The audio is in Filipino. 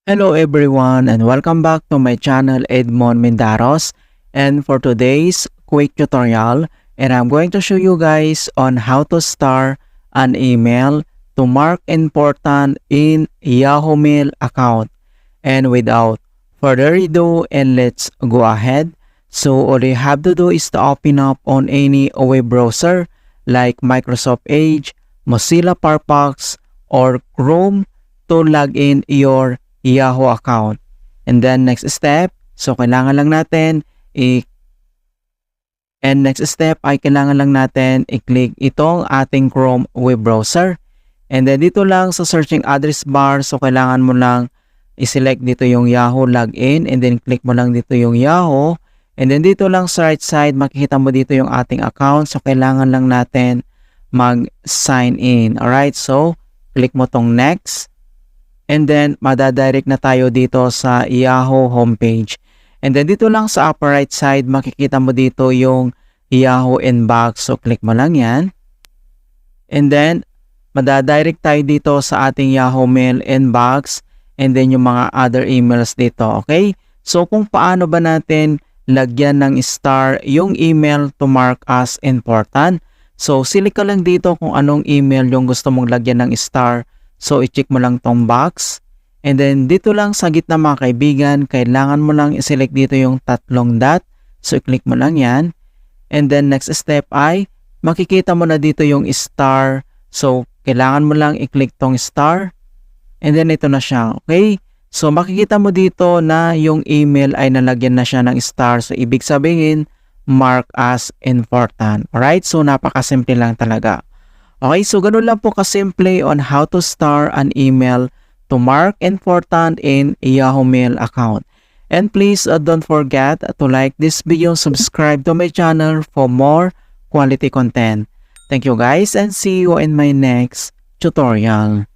Hello everyone and welcome back to my channel Edmond Mendaros, and for today's quick tutorial, and I'm going to show you guys on how to start an email to mark important in Yahoo Mail account. And without further ado, and let's go ahead. So all you have to do is to open up on any web browser like Microsoft Edge, Mozilla Firefox, or Chrome to log in your Yahoo account. And then next step, so kailangan lang natin kailangan lang natin i-click itong ating Chrome web browser. And then dito lang sa searching address bar, so kailangan mo lang i-select dito yung Yahoo login, and then click mo lang dito yung Yahoo. And then dito lang sa right side, makikita mo dito yung ating account. So kailangan lang natin mag-sign in. Alright, so click mo tong next. And then, madadirect na tayo dito sa Yahoo homepage. And then, dito lang sa upper right side, makikita mo dito yung Yahoo inbox. So, click mo lang yan. And then, madadirect tayo dito sa ating Yahoo Mail inbox. And then, yung mga other emails dito. Okay? So, kung paano ba natin lagyan ng star yung email to mark as important. So, select ka lang dito kung anong email yung gusto mong lagyan ng star. So, i-check mo lang tong box. And then, dito lang sa gitna mga kaibigan, kailangan mo lang i-select dito yung tatlong dot. So, i-click mo lang yan. And then, next step ay, makikita mo na dito yung star. So, kailangan mo lang i-click tong star. And then, ito na siya. Okay? So, makikita mo dito na yung email ay nalagyan na siya ng star. So, ibig sabihin, mark as important. Alright? So, napakasimple lang talaga. Okay, so ganun lang po kasimple on how to start an email to mark important in Yahoo Mail account. And please don't forget to like this video, subscribe to my channel for more quality content. Thank you guys and see you in my next tutorial.